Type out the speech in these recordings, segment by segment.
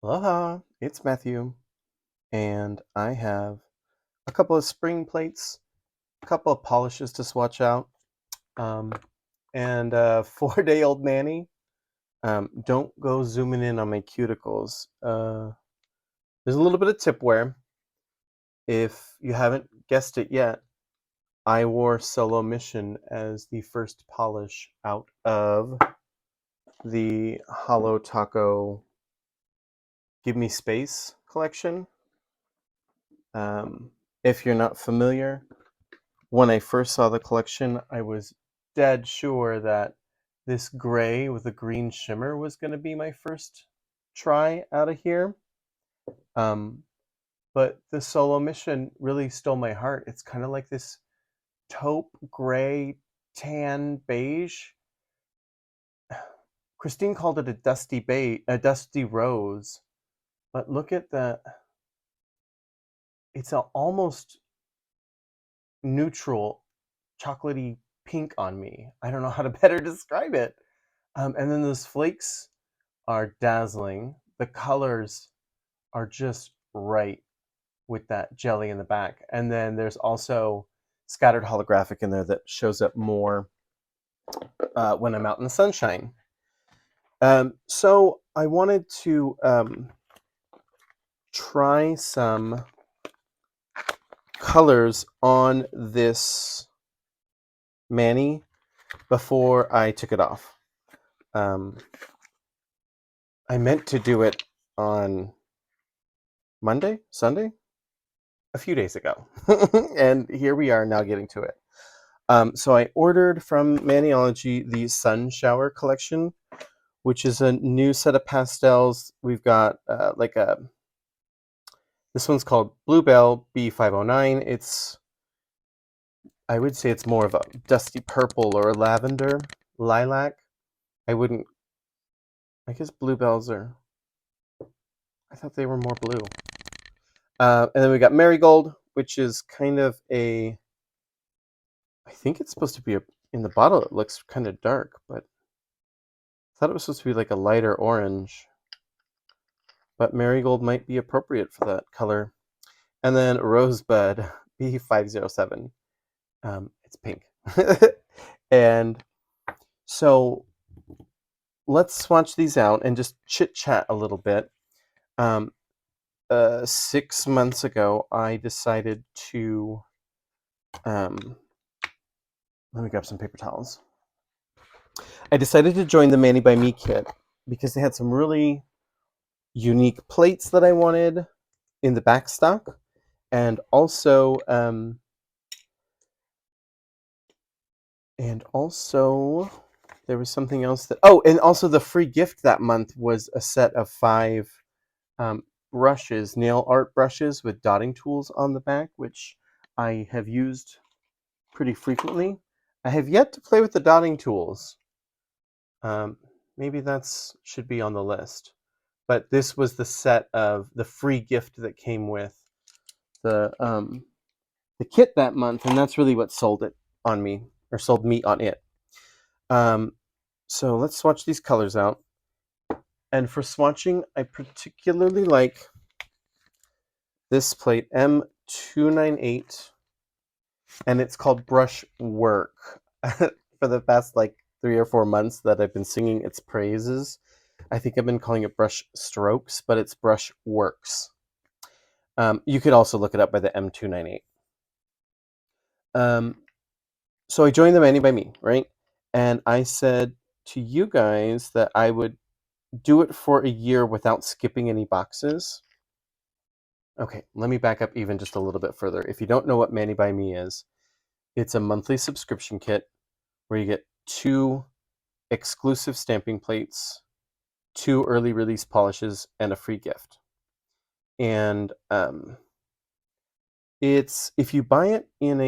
Aloha, it's Matthew, and I have a couple of spring plates, a couple of polishes to swatch out, um, and a 4-day-old Manny. Don't go zooming in on my cuticles. There's a little bit of tip wear. If you haven't guessed it yet, I wore Solo Mission as the first polish out of the Holo Taco Give Me Space collection. If you're not familiar, when I first saw the collection, I was dead sure that this gray with a green shimmer was going to be my first try out of here. Um, but the Solo Mission really stole my heart. It's kind of like this taupe, gray, tan, beige. Christine called it a dusty rose. But look at the, it's almost neutral, chocolatey pink on me. I don't know how to better describe it. And then those flakes are dazzling. The colors are just right with that jelly in the back. And then there's also scattered holographic in there that shows up more when I'm out in the sunshine. So I wanted to try some colors on this Manny before I took it off. I meant to do it on Sunday, a few days ago. And here we are now getting to it. So I ordered from Maniology the Sunshower collection, which is a new set of pastels. We've got this one's called Bluebell B509. I would say it's more of a dusty purple or a lavender, lilac. I guess bluebells I thought they were more blue. And then we got Marigold, which is kind of I think it's supposed to be in the bottle it looks kind of dark, but I thought it was supposed to be like a lighter orange. But Marigold might be appropriate for that color. And then Rosebud B507. It's pink. And so let's swatch these out and just chit-chat a little bit. 6 months ago, I decided to... let me grab some paper towels. I decided to join the Manny by Me kit because they had some really unique plates that I wanted in the back stock, and also there was something else and also the free gift that month was a set of 5 brushes, nail art brushes with dotting tools on the back, which I have used pretty frequently. I have yet to play with the dotting tools. Maybe that's should be on the list. But this was the set of the free gift that came with the kit that month, and that's really what sold it on me, or sold me on it. So let's swatch these colors out. And for swatching, I particularly like this plate, M298, and it's called Brush Work. For the past 3 or 4 months that I've been singing its praises, I think I've been calling it Brush Strokes, but it's Brush Works. You could also look it up by the M298. So I joined the Manny by Me, right? And I said to you guys that I would do it for a year without skipping any boxes. Okay, let me back up even just a little bit further. If you don't know what Manny by Me is, it's a monthly subscription kit where you get 2 exclusive stamping plates, 2 early release polishes, and a free gift. And it's, if you buy it in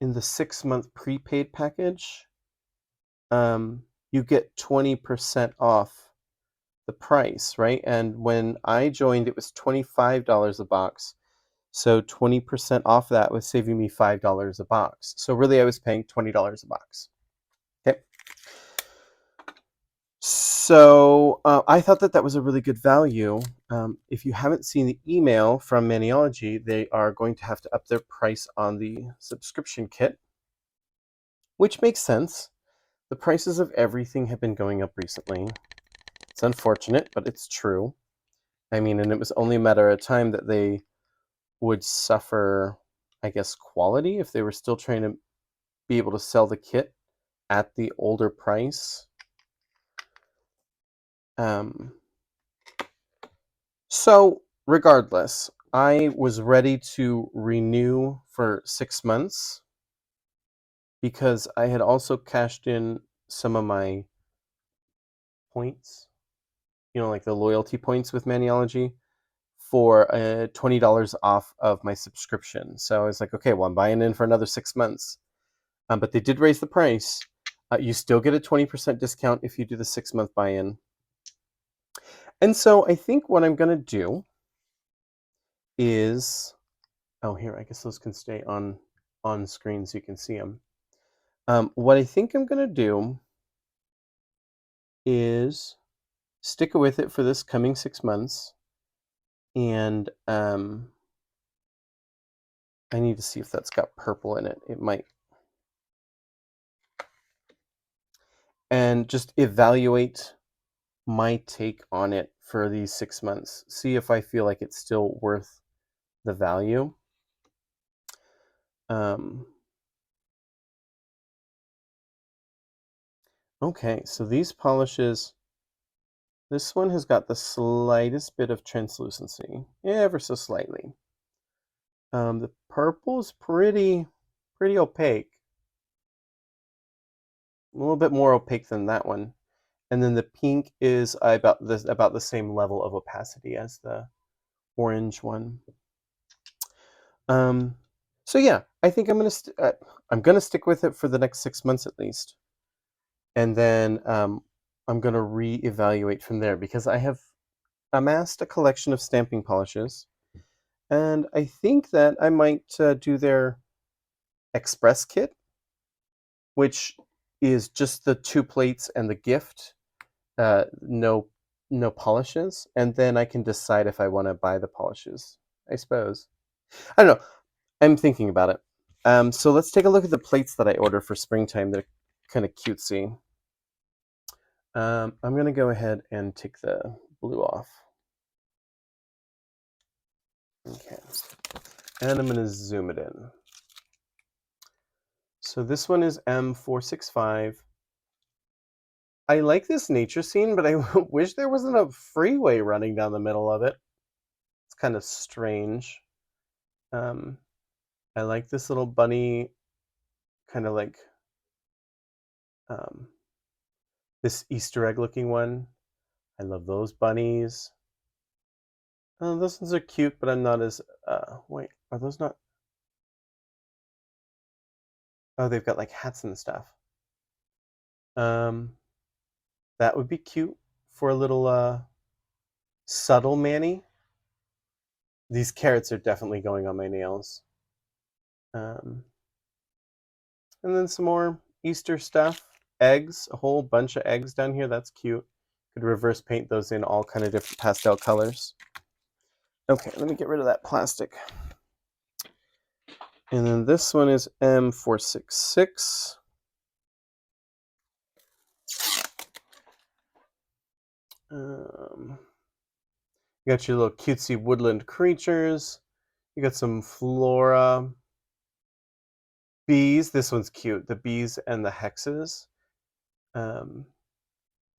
the 6-month prepaid package, you get 20% off the price, right? And when I joined, it was $25 a box. So 20% off that was saving me $5 a box. So really I was paying $20 a box. Okay. So I thought that was a really good value. If you haven't seen the email from Maniology, they are going to have to up their price on the subscription kit, which makes sense. The prices of everything have been going up recently. It's unfortunate, but it's true. I mean, and it was only a matter of time that they would suffer, I guess, quality if they were still trying to be able to sell the kit at the older price. So regardless, I was ready to renew for 6 months because I had also cashed in some of my points, like the loyalty points with Maniology for $20 off of my subscription. So I was like, okay, well, I'm buying in for another 6 months. But they did raise the price. You still get a 20% discount if you do the 6-month buy-in. And so I think what I'm going to do is, oh, here, I guess those can stay on screen so you can see them. What I think I'm going to do is stick with it for this coming 6 months. And I need to see if that's got purple in it. It might. And just evaluate my take on it for these 6 months. See if I feel like it's still worth the value. Okay, so these polishes, this one has got the slightest bit of translucency, ever so slightly. The purple is pretty opaque. A little bit more opaque than that one. And then the pink is about the same level of opacity as the orange one. So yeah, I think I'm gonna stick with it for the next 6 months at least, and then I'm gonna reevaluate from there because I have amassed a collection of stamping polishes, and I think that I might do their express kit, which is just the 2 plates and the gift, no polishes, and then I can decide if I want to buy the polishes, I suppose. I don't know. I'm thinking about it. So let's take a look at the plates that I ordered for springtime. They're kind of cutesy. I'm going to go ahead and take the blue off. Okay. And I'm going to zoom it in. So this one is M465. I like this nature scene, but I wish there wasn't a freeway running down the middle of it. It's kind of strange. I like this little bunny, kind of like this Easter egg looking one. I love those bunnies. Oh, those ones are cute, but I'm not as, wait, are those not? Oh, they've got like hats and stuff. That would be cute for a little subtle Manny. These carrots are definitely going on my nails. And then some more Easter stuff. Eggs, a whole bunch of eggs down here. That's cute. Could reverse paint those in all kind of different pastel colors. Okay, let me get rid of that plastic. And then this one is M466. You got your little cutesy woodland creatures. You got some flora. Bees. This one's cute. The bees and the hexes.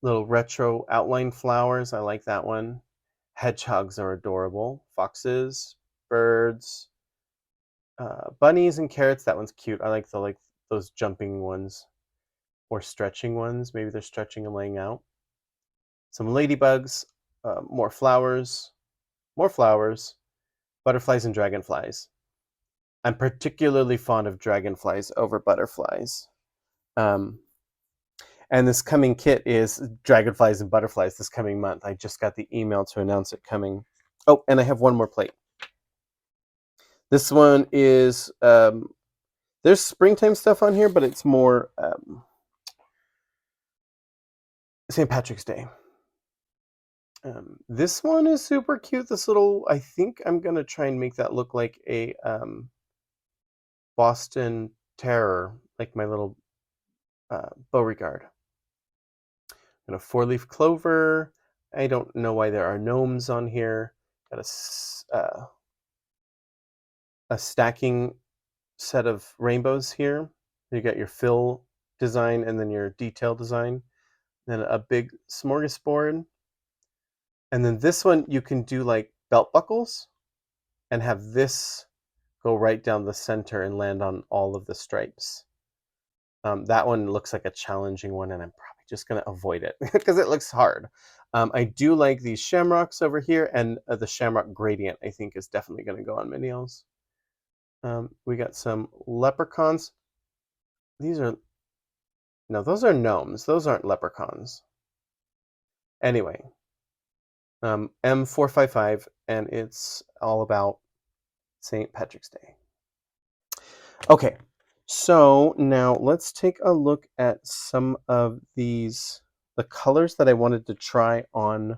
Little retro outline flowers. I like that one. Hedgehogs are adorable. Foxes, birds, bunnies and carrots. That one's cute. I like those jumping ones or stretching ones. Maybe they're stretching and laying out. Some ladybugs, more flowers, butterflies and dragonflies. I'm particularly fond of dragonflies over butterflies. And this coming kit is dragonflies and butterflies this coming month. I just got the email to announce it coming. Oh, and I have one more plate. This one is, there's springtime stuff on here, but it's more, St. Patrick's Day. This one is super cute. This little, I think I'm going to try and make that look like a Boston Terror, like my little Beauregard. And a 4-leaf clover. I don't know why there are gnomes on here. Got a stacking set of rainbows here. You got your fill design and then your detail design. Then a big smorgasbord. And then this one you can do like belt buckles and have this go right down the center and land on all of the stripes. That one looks like a challenging one, and I'm probably just going to avoid it because it looks hard. I do like these shamrocks over here, and the shamrock gradient I think is definitely going to go on Manios. We got some leprechauns. These are, no, those are gnomes. Those aren't leprechauns. Anyway, M455, and it's all about St. Patrick's Day. Okay, so now let's take a look at some of the colors that I wanted to try on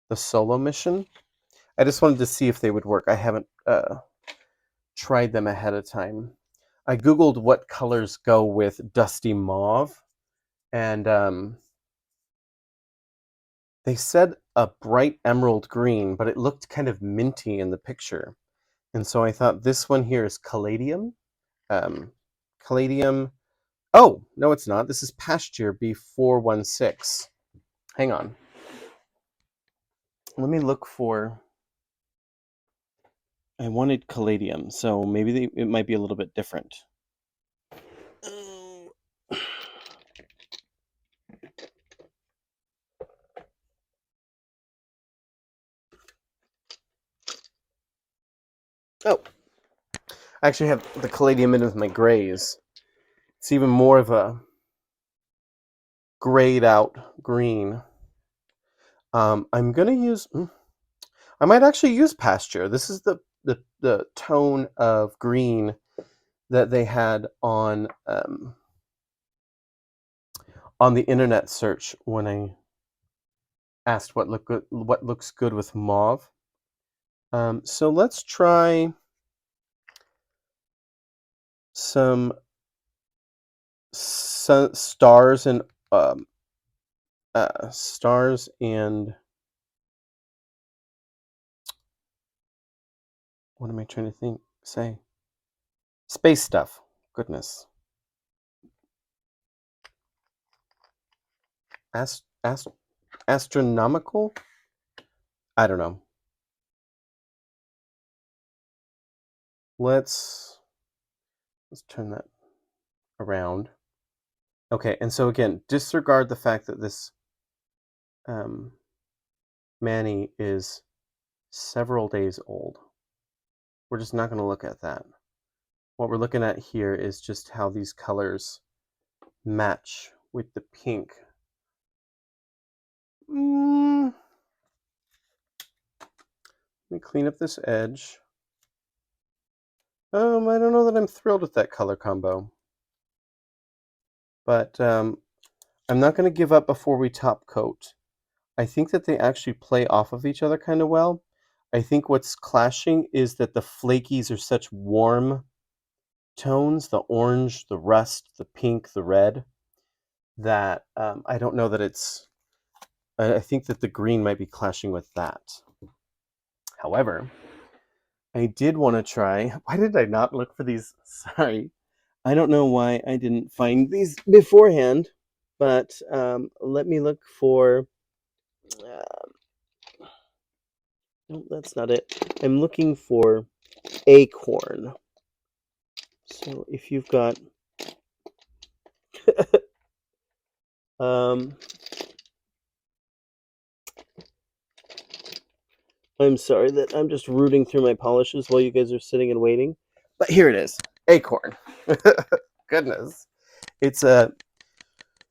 the solo mission. I just wanted to see if they would work. I haven't tried them ahead of time. I googled what colors go with dusty mauve, and they said a bright emerald green, but it looked kind of minty in the picture. And so I thought this one here is caladium. Caladium. Oh, no, it's not. This is Pasture B416. Hang on. Let me look for... I wanted caladium, so maybe it might be a little bit different. Oh, I actually have the caladium in with my grays. It's even more of a grayed out green. I'm gonna use... I might actually use Pasture. This is the tone of green that they had on the internet search when I asked what looks good with mauve. So let's try some stars and what am I trying to say? Space stuff. Goodness. Astronomical? I don't know. Let's turn that around. Okay, and so again, disregard the fact that this Manny is several days old. We're just not going to look at that. What we're looking at here is just how these colors match with the pink. Let me clean up this edge. I don't know that I'm thrilled with that color combo. But I'm not going to give up before we top coat. I think that they actually play off of each other kind of well. I think what's clashing is that the flakies are such warm tones, the orange, the rust, the pink, the red, that I don't know that it's... I think that the green might be clashing with that. However, I did want to try... Why did I not look for these? Sorry. I don't know why I didn't find these beforehand, but let me look for... no, that's not it. I'm looking for acorn. So if you've got... I'm sorry that I'm just rooting through my polishes while you guys are sitting and waiting. But here it is. Acorn. Goodness. It's a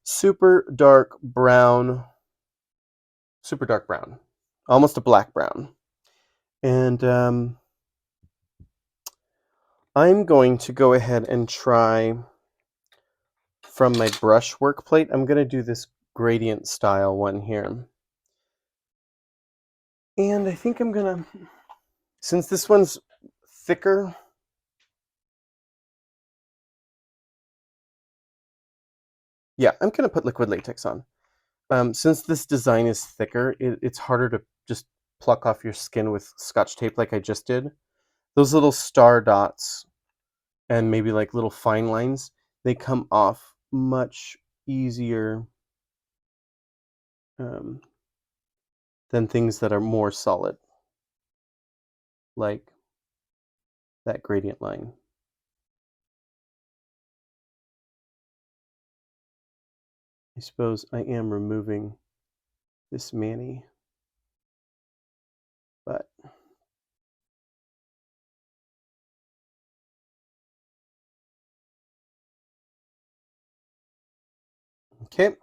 super dark brown. Almost a black brown. And I'm going to go ahead and try from my brush work plate. I'm going to do this gradient style one here. And I think I'm gonna, since this one's thicker, yeah, I'm gonna put liquid latex on. Since this design is thicker, it's harder to just pluck off your skin with Scotch tape like I just did. Those little star dots and maybe like little fine lines, they come off much easier than things that are more solid, like that gradient line. I suppose I am removing this mani, but okay.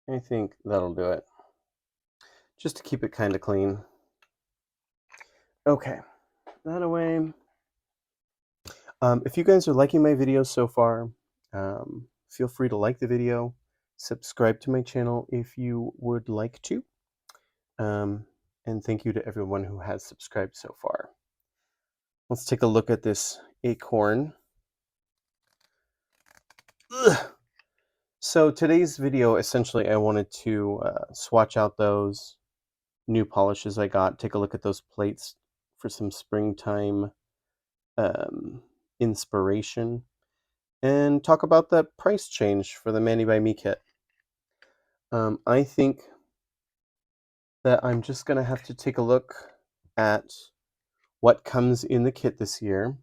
I think that'll do it. Just to keep it kind of clean. Okay, that away. If you guys are liking my videos so far, feel free to like the video, subscribe to my channel if you would like to, and thank you to everyone who has subscribed so far. Let's take a look at this acorn. Ugh. So today's video, essentially, I wanted to swatch out those new polishes I got, take a look at those plates for some springtime inspiration, and talk about the price change for the Mani by Me kit. I think that I'm just going to have to take a look at what comes in the kit this year.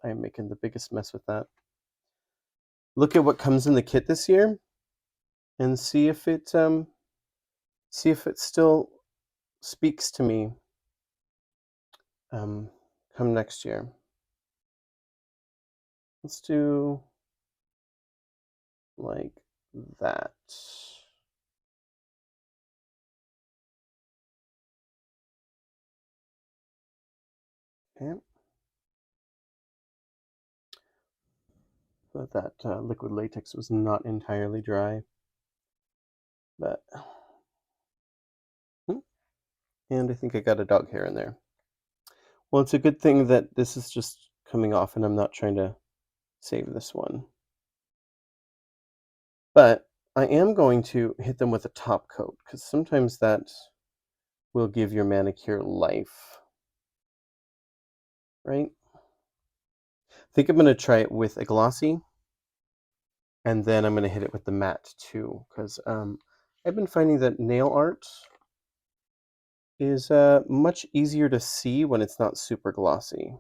I'm making the biggest mess with that. Look at what comes in the kit this year and see if it still speaks to me come next year. Let's do like that. Okay. But that liquid latex was not entirely dry. But, and I think I got a dog hair in there. Well, it's a good thing that this is just coming off and I'm not trying to save this one. But I am going to hit them with a top coat because sometimes that will give your manicure life, right? I think I'm going to try it with a glossy, and then I'm going to hit it with the matte too, because I've been finding that nail art is much easier to see when it's not super glossy.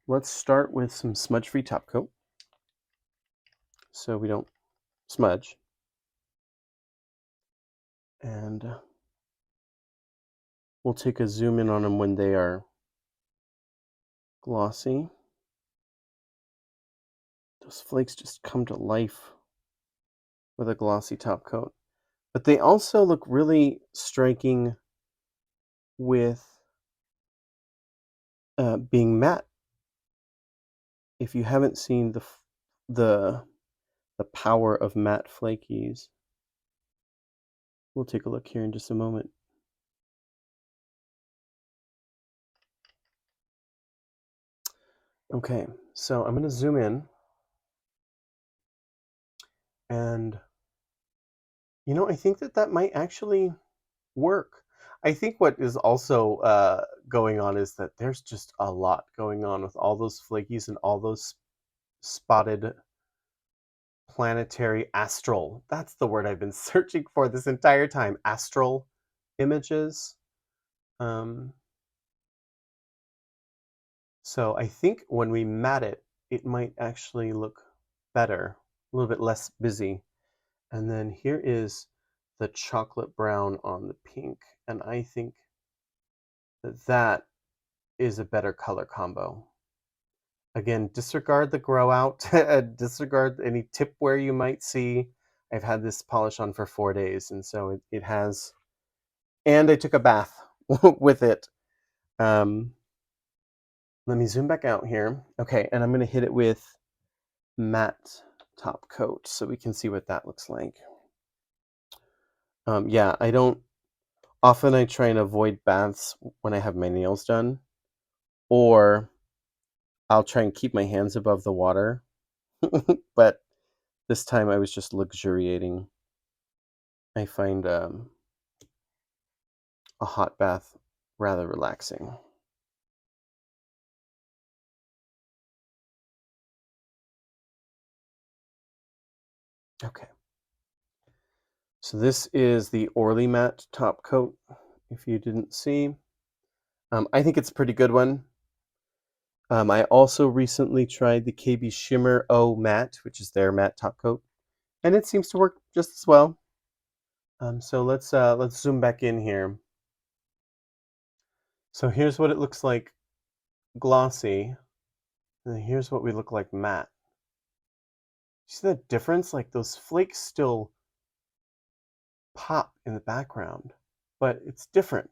Let's start with some smudge-free top coat so we don't smudge. And we'll take a zoom in on them when they are glossy. Those flakes just come to life with a glossy top coat. But they also look really striking with being matte. If you haven't seen the power of matte flakies, we'll take a look here in just a moment. Okay, so I'm going to zoom in, and I think that might actually work. I think what is also going on is that there's just a lot going on with all those flakies and all those spotted planetary astral. That's the word I've been searching for this entire time. Astral images. So I think when we matte it, it might actually look better, a little bit less busy. And then here is the chocolate brown on the pink. And I think that is a better color combo. Again, disregard the grow out, disregard any tipware you might see. I've had this polish on for 4 days, and so it has, and I took a bath with it. Let me zoom back out here. Okay, and I'm going to hit it with matte top coat so we can see what that looks like. Yeah, I don't often I try and avoid baths when I have my nails done, or I'll try and keep my hands above the water. But this time I was just luxuriating. I find a hot bath rather relaxing. Okay. So this is the Orly Matte Top Coat, if you didn't see. I think it's a pretty good one. I also recently tried the KBShimmer O Matte, which is their matte top coat, and it seems to work just as well. So let's zoom back in here. So here's what it looks like glossy, and then here's what we look like matte. See the difference? Like those flakes still pop in the background, but it's different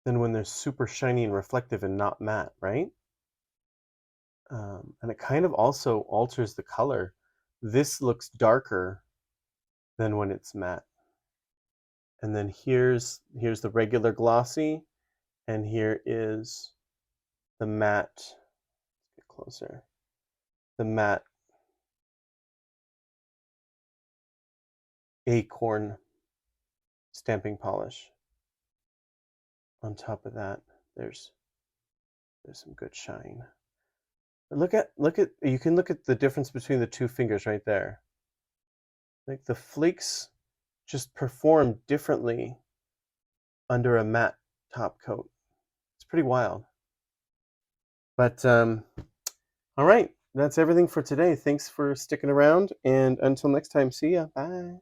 than when they're super shiny and reflective and not matte, right? And it kind of also alters the color. This looks darker than when it's matte. And then here's the regular glossy, and here is the matte. Let's get closer. The matte acorn stamping polish. On top of that, there's some good shine. Look at you can look at the difference between the two fingers right there. Like the flakes just perform differently under a matte top coat. It's pretty wild. But all right, that's everything for today. Thanks for sticking around, and until next time, see ya. Bye.